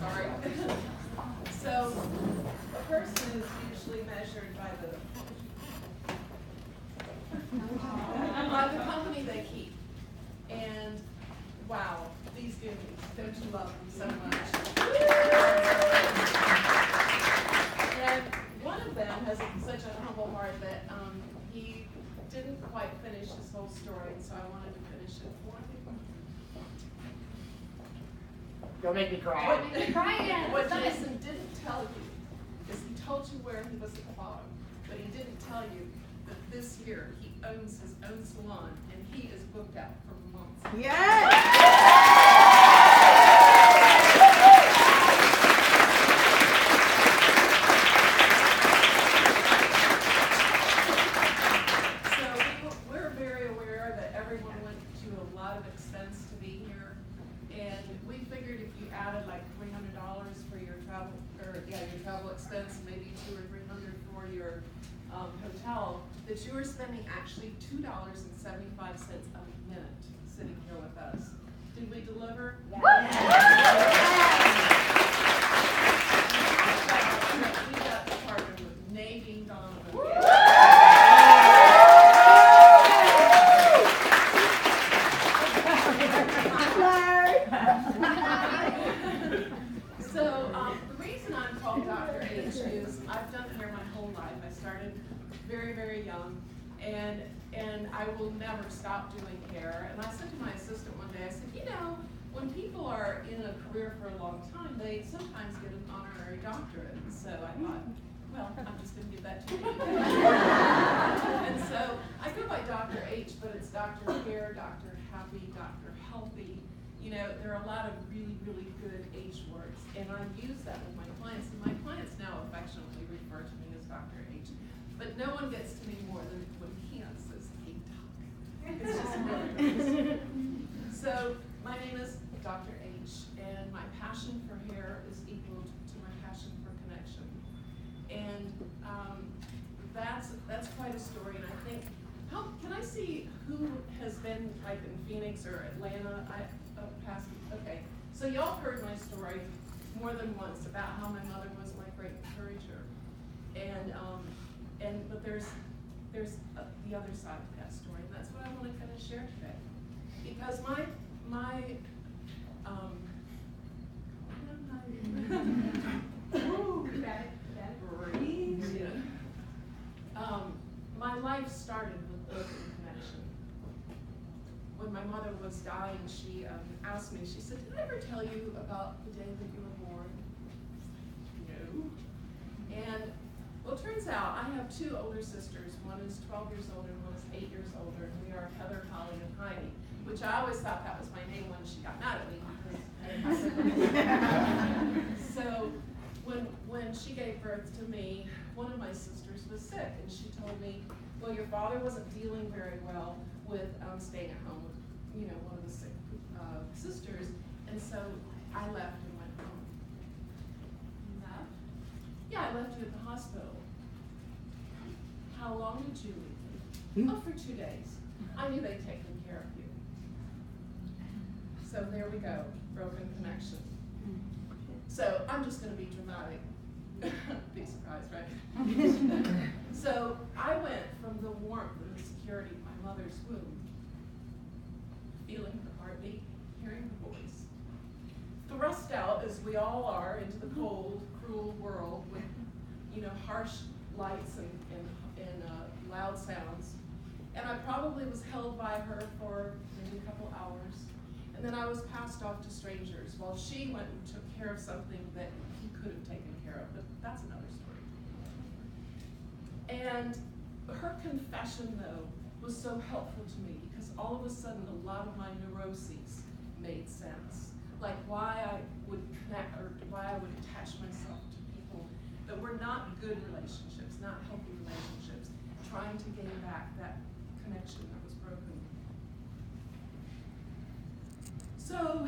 sorry. So a person is usually measured by the company they keep. And wow, these Goonies, don't you love them so much? And one of them has such a humble heart that he didn't quite finish his whole story, and so I wanted to finish it for him. Don't make me cry. What Jason didn't tell you is he told you where he was at the bottom, but he didn't tell you that this year he owns his own salon and he is booked out for months. Yes! So we're very aware that everyone went to a lot of expense to be here, and we figured if you added like $300 for your travel, your travel expense, maybe $200 or $300 for your hotel, that you were spending actually $2.75 a minute sitting here with us. Did we deliver? Yes. We got to partner with Nadine Donovan. So the reason I'm called Dr. H is I've done hair my whole life. I started very, very young, and I will never stop doing hair. And I said to my assistant one day, I said, you know, when people are in a career for a long time, they sometimes get an honorary doctorate. And so I thought, well, I'm just going to give that to you. And so I go by Dr. H, but it's Dr. Hair, Dr. Happy, Dr. Healthy. You know, there are a lot of really, really good H words, and I use that with my clients, and my clients now affectionately refer to me as Dr. H. But no one gets to me more than when Keon says, hey, Doc. It's just really So my name is Dr. H, and my passion for hair is equal to my passion for connection. And that's quite a story, and I think, can I see who has been like in Phoenix or Atlanta? Okay, so y'all heard my story more than once about how my mother was my great encourager, but there's the other side of that story, and that's what I want to kind of share today, because my life started with broken connection. When my mother was dying, she asked me, she said, did I ever tell you about the day that you were born? No. And well, it turns out I have two older sisters. One is 12 years older and one is 8 years older. And we are Heather, Holly, and Heidi, which I always thought that was my name when she got mad at me. So when she gave birth to me, one of my sisters was sick, and she told me, well, your father wasn't dealing very well with staying at home with, you know, one of the sick sisters, and so I left and went home. Left? Yeah, I left you at the hospital. How long did you leave? Oh, for 2 days. I knew they'd taken care of you. So there we go, broken connection. So I'm just going to be dramatic. Big surprise, right? So I went from the warmth and the security of my mother's womb, feeling her heartbeat, hearing her voice, thrust out, as we all are, into the cold, cruel world with, you know, harsh lights and loud sounds. And I probably was held by her for maybe a couple hours. And then I was passed off to strangers while she went and took care of something that he could have taken care of, but that's another story. And her confession, though, was so helpful to me because all of a sudden a lot of my neuroses made sense. Like why I would connect or why I would attach myself to people that were not good relationships, not healthy relationships, trying to gain back that connection that was broken. So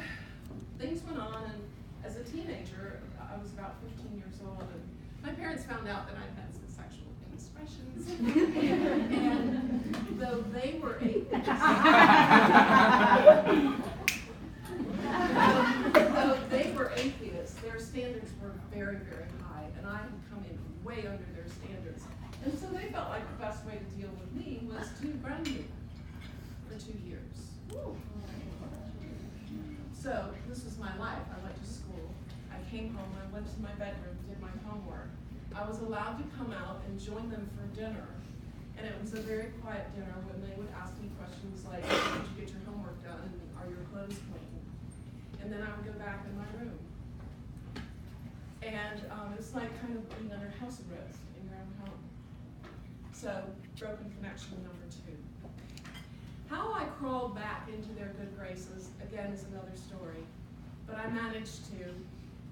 things went on, and as a teenager, I was about 15 years old, and my parents found out that I had some sexual indiscretions. And though they were atheists, very, very high, and I had come in way under their standards. And so they felt like the best way to deal with me was to ground me for 2 years. So this was my life. I went to school. I came home, I went to my bedroom, did my homework. I was allowed to come out and join them for dinner. And it was a very quiet dinner when they would ask me questions like, did you get your homework done? Are your clothes clean? And then I would go back in my room. And it's like kind of being under house arrest in your own home. So, broken connection number 2. How I crawled back into their good graces, again, is another story. But I managed to.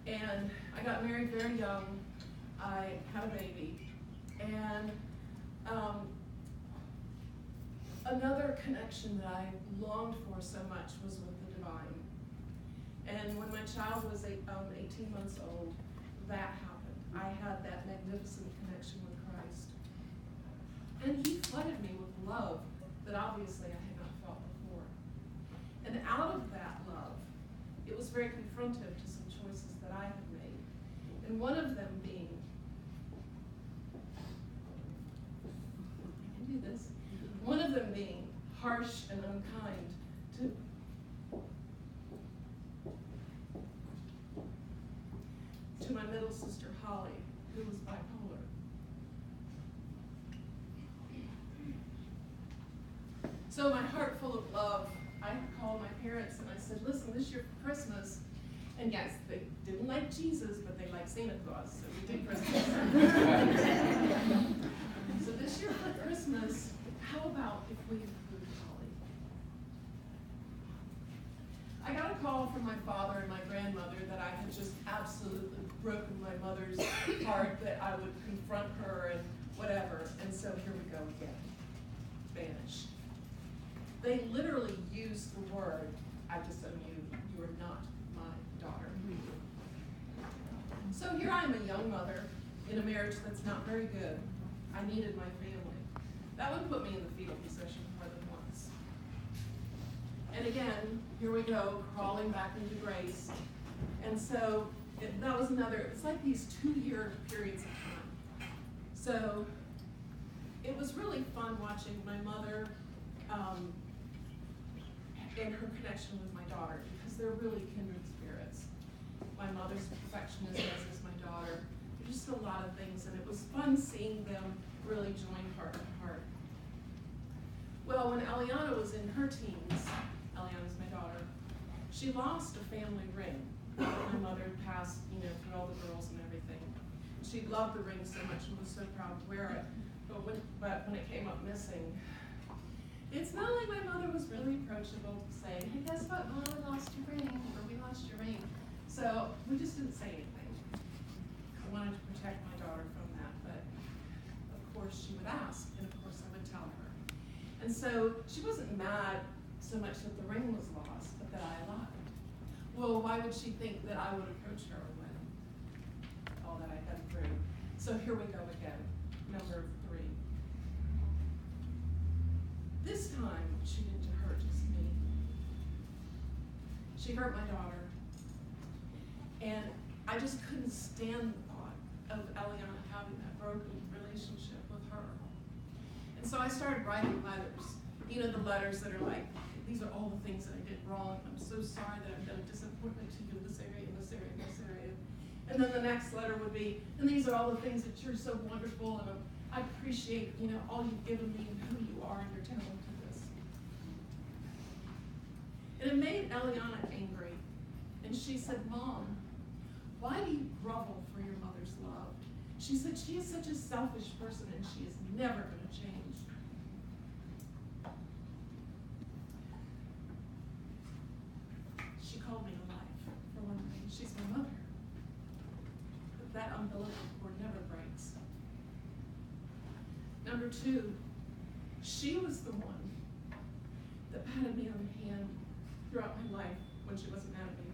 And I got married very young. I had a baby. And another connection that I longed for so much was with the divine. And when my child was 18 months old, that happened. I had that magnificent connection with Christ. And he flooded me with love that obviously I had not felt before. And out of that love, it was very confrontive to some choices that I had made. And one of them being, I can do this, one of them being harsh and unkind to my middle sister, Holly, who was bipolar. So my heart full of love, I called my parents and I said, listen, this year for Christmas, and yes, they didn't like Jesus, but they liked Santa Claus, so we did Christmas. So this year for Christmas, how about if we include Holly? I got a call from my father and my grandmother that I had just absolutely broken my mother's heart, that I would confront her and whatever, and so here we go again, Spanish. They literally used the word, I disown you, you are not my daughter. So here I am, a young mother in a marriage that's not very good. I needed my family. That would put me in the fetal position more than once. And again, here we go, crawling back into grace. And so that was another, it's like these 2-year periods of time. So it was really fun watching my mother and her connection with my daughter, because they're really kindred spirits. My mother's perfectionist, as is my daughter. There's just a lot of things, and it was fun seeing them really join heart to heart. Well, when Eliana was in her teens, Eliana's my daughter, she lost a family ring. My mother had passed, through all the girls and everything. She loved the ring so much and was so proud to wear it. But when it came up missing, it's not like my mother was really approachable to say, hey, guess what, Mom, we lost your ring, or we lost your ring. So we just didn't say anything. I wanted to protect my daughter from that, but of course she would ask, and of course I would tell her. And so she wasn't mad so much that the ring was lost, but that I lied. Well, why would she think that I would approach her when all that I had through? So here we go again, number 3. This time, she didn't hurt just me. She hurt my daughter. And I just couldn't stand the thought of Eliana having that broken relationship with her. And so I started writing letters. The letters that are like, these are all the things that I did wrong. I'm so sorry that I've been a disappointment to you in this area, in this area, in this area. And then the next letter would be, and these are all the things that you're so wonderful, and I appreciate, all you've given me and who you are and your talent to this. And it made Eliana angry. And she said, Mom, why do you grovel for your mother's love? She said, she is such a selfish person and she is never going to change. She called me a life, for one thing. She's my mother. But that umbilical cord never breaks. Number 2, she was the one that patted me on the hand throughout my life when she wasn't mad at me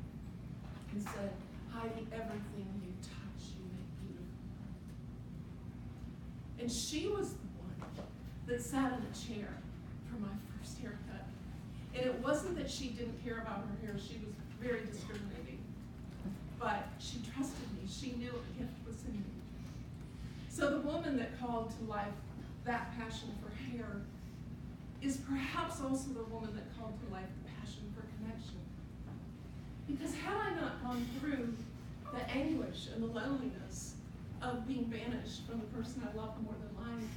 and said, Heidi, everything you touch, you make beautiful. And she was the one that sat in a chair for my first haircut. And it wasn't that she didn't care about her hair, she was very discriminating. But she trusted me. she knew a gift was in me. So the woman that called to life that passion for hair is perhaps also the woman that called to life the passion for connection. Because had I not gone through the anguish and the loneliness of being banished from the person I loved more than life,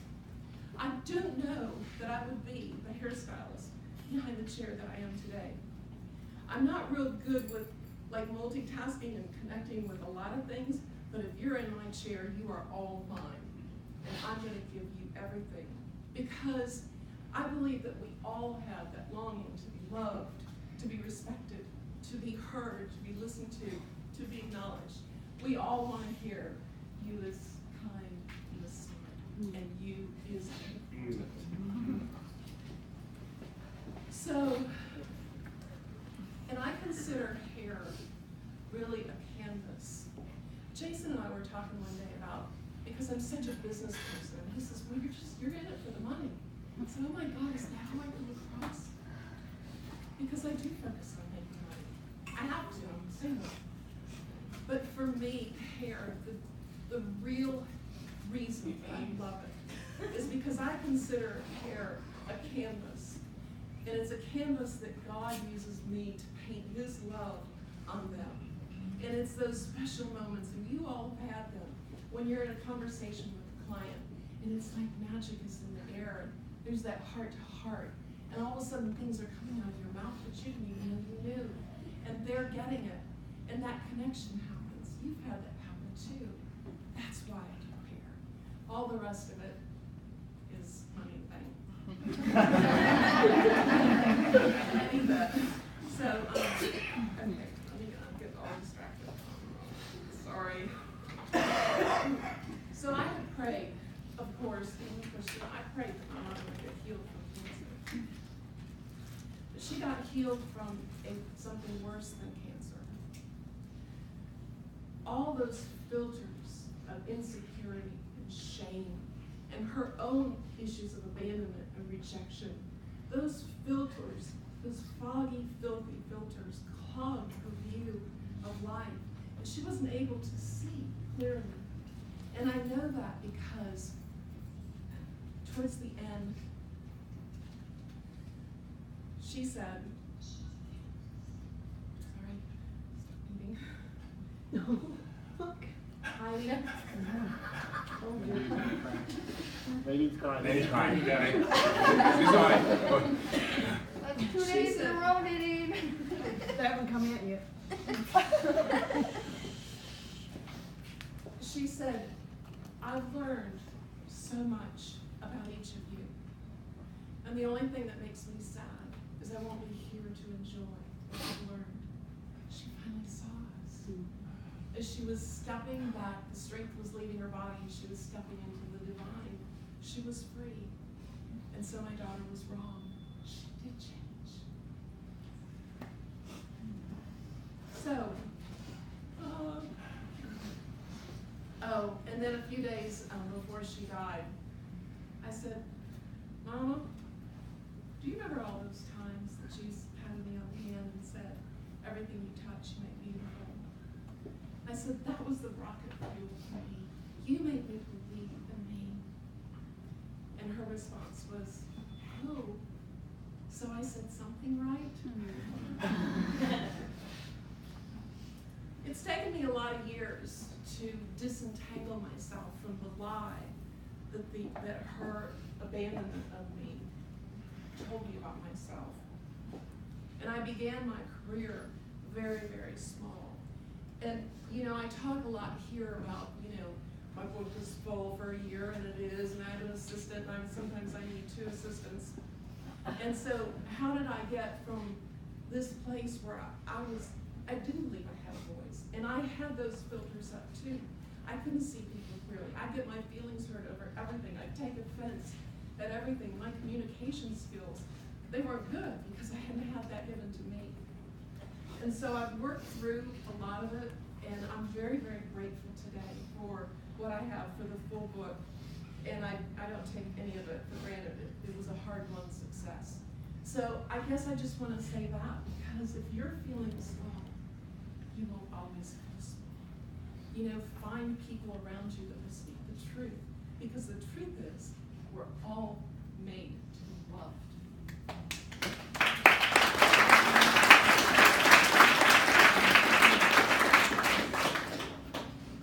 I don't know that I would be the hairstylist behind the chair that I am today. I'm not real good with like multitasking and connecting with a lot of things, but if you're in my chair, you are all mine. And I'm gonna give you everything. Because I believe that we all have that longing to be loved, to be respected, to be heard, to be listened to be acknowledged. We all wanna hear, you is kind, you is smart, and you is important. So, and I consider hair really a canvas. Jason and I were talking one day about, because I'm such a business person, and he says, well, you're in it for the money. I said, oh my God, is that how I come across? Because I do focus on making money. I have to, I'm single. But for me, hair, the real reason that I love it is because I consider hair a canvas. And it's a canvas that God uses me to paint His love on them. And it's those special moments, and you all have had them, when you're in a conversation with a client, and it's like magic is in the air. There's that heart to heart, and all of a sudden things are coming out of your mouth that you didn't even know you knew. And they're getting it, and that connection happens. You've had that happen too. That's why I do hair. All the rest of it is money thing. So, okay, let me get all distracted. Sorry. So I had prayed, of course, being a Christian, I prayed that my mother would get healed from cancer. But she got healed from something worse than cancer. All those filters of insecurity and shame and her own issues of abandonment and rejection, those filters, those foggy, filthy filters clogged her view of life. And she wasn't able to see clearly. And I know that because towards the end, she said, sorry, stop eating. No. Heidi. Maybe it's crying. Maybe it's crying. You got it. She's all right. That's 2 days in a row, Nadine. They haven't come yet yet. She said, I've learned so much about each of you. And the only thing that makes me sad is I won't be here to enjoy what I've learned. She finally saw us. As she was stepping back, the strength was leaving her body, she was stepping into the divine. She was free. And so my daughter was wrong. She did change. So, and then a few days before she died, I said, Mama, do you remember all those times that she's patted me on the hand and said, everything you touch you make beautiful? I said, that was the rocket fuel for me. You made me believe in me. And her response was, oh, so I said something right? It's taken me a lot of years to disentangle myself from the lie that her abandonment of me told me about myself. And I began my career very, very small. And, you know, I talk a lot here about, you know, my book was full for a year, and it is, and I have an assistant, and sometimes I need 2 assistants. And so how did I get from this place where I didn't believe I had a voice, and I had those filters up too. I couldn't see people clearly. I'd get my feelings hurt over everything. I'd take offense at everything. My communication skills, they weren't good because I hadn't had that given to me. And so I've worked through a lot of it, and I'm very, very grateful today for what I have for the full book. And I don't take any of it for granted. It was a hard-won success. So I guess I just want to say that, because if you're feeling small, you will always feel small. find people around you that will speak the truth. Because the truth is, we're all made to be loved.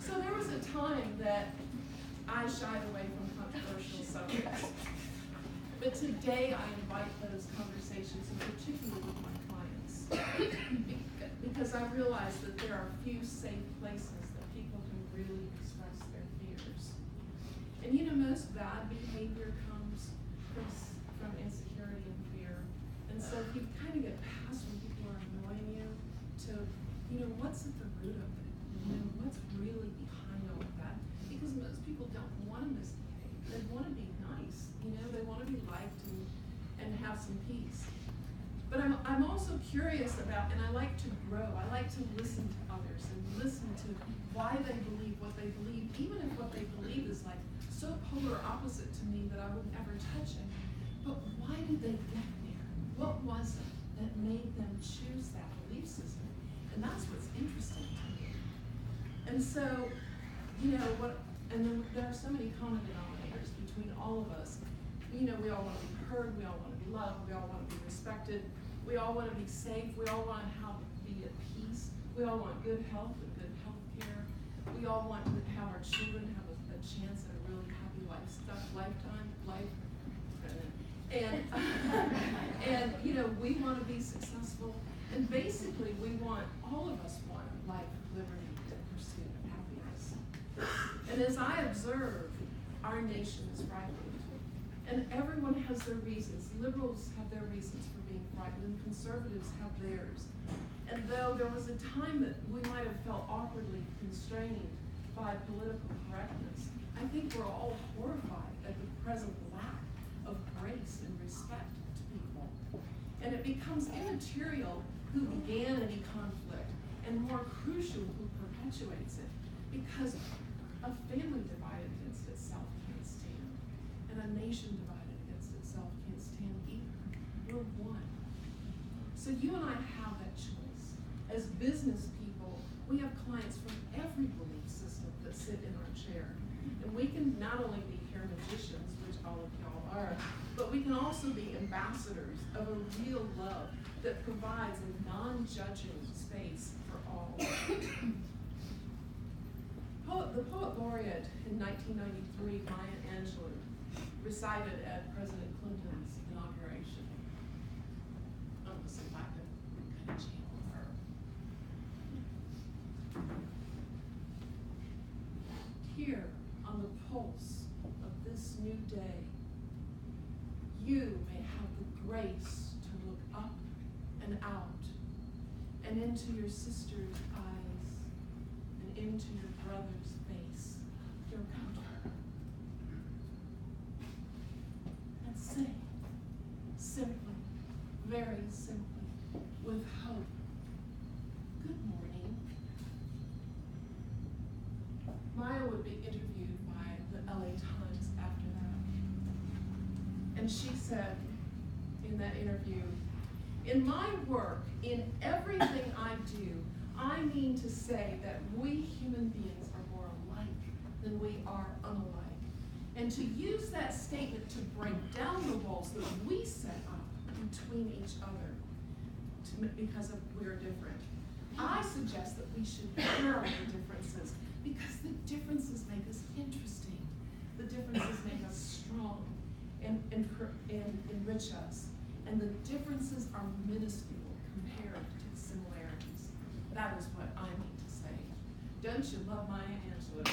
So there was a time that I shied away from controversial subjects. But today I invite those conversations, in particular with my clients, because I realize that there are few safe places that people can really express their fears. And most bad behavior comes from insecurity and fear. And so if you kind of get past when people are annoying you to, what's at the root of it? What's really behind all of that? Because most people don't want to misbehave. They want to be nice. They want to be liked and have some peace. But I'm also curious about, and I like to grow. I like to listen to others and listen to why they believe what they believe, even if what they believe is like so polar opposite to me that I would never touch it. But why did they get there? What was it that made them choose that belief system? And that's what's interesting to me. And so, and then there are so many common denominators between all of us. We all want to be heard, we all want to be loved, we all want to be respected, we all want to be safe, we all want to be at peace, we all want good health and good health care, we all want to have our children have a chance at a really happy lifetime. And we want to be successful, and basically all of us want life, liberty, and pursuit of happiness. And as I observe, our nation is frightened. And everyone has their reasons. Liberals have their reasons for being frightened, and conservatives have theirs. And though there was a time that we might have felt awkwardly constrained by political correctness, I think we're all horrified at the present lack of grace and respect to people. And it becomes immaterial who began any conflict, and more crucial who perpetuates it, because a family divided against itself can't stand. And a nation divided against itself can't stand either. We're one. So you and I have that choice. As business people, we have clients from every belief system that sit in our chair. And we can not only be hair magicians, which all of y'all are, but we can also be ambassadors of a real love that provides a non-judging space for all. The poet laureate in 1993, Maya Angelou, recited at President Clinton's inauguration. I'm going to see if I can kind of channel her. Here, on the pulse of this new day, you may have the grace to look up and out, and into your sister's eyes, and into your brother's face, your country. And say, simply, very simply, with hope, good morning. Maya would be interviewed by the LA Times after that. And she said in that interview, in my work, in everything I do, I mean to say that we human beings are more alike than we are unalike. And to use that statement to break down the walls that we set up between each other because we're different. I suggest that we should narrow the differences, because the differences make us interesting. The differences make us strong and enrich us. And the differences are minuscule compared to the similarities. That is what I mean to say. Don't you love Maya Angelou?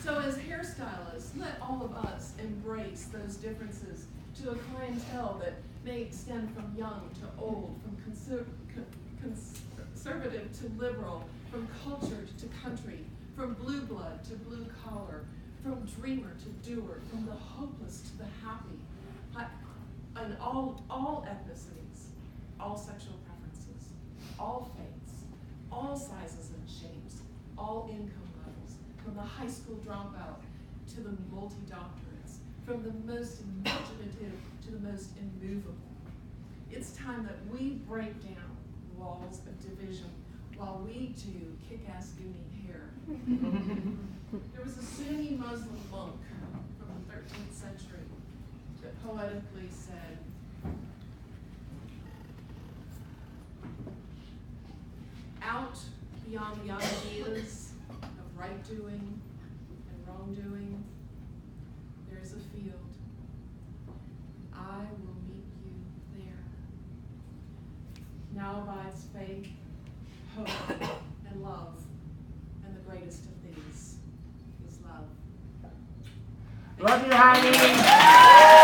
So as hairstylists, let all of us embrace those differences to a clientele that may extend from young to old, from conservative to liberal, from culture to country, from blue blood to blue collar, from dreamer to doer, from the hopeless to the happy, and all ethnicities, all sexual preferences, all faiths, all sizes and shapes, all income levels, from the high school dropout to the multi-doctorates, from the most imaginative to the most immovable. It's time that we break down walls of division while we do kick-ass Goonie hair. There was a Sunni Muslim monk from the 13th century that poetically said, out beyond the ideas of right doing and wrongdoing, there is a field. I will meet you there. Now abides faith, hope, and love, and the greatest of these is love. Love you, honey.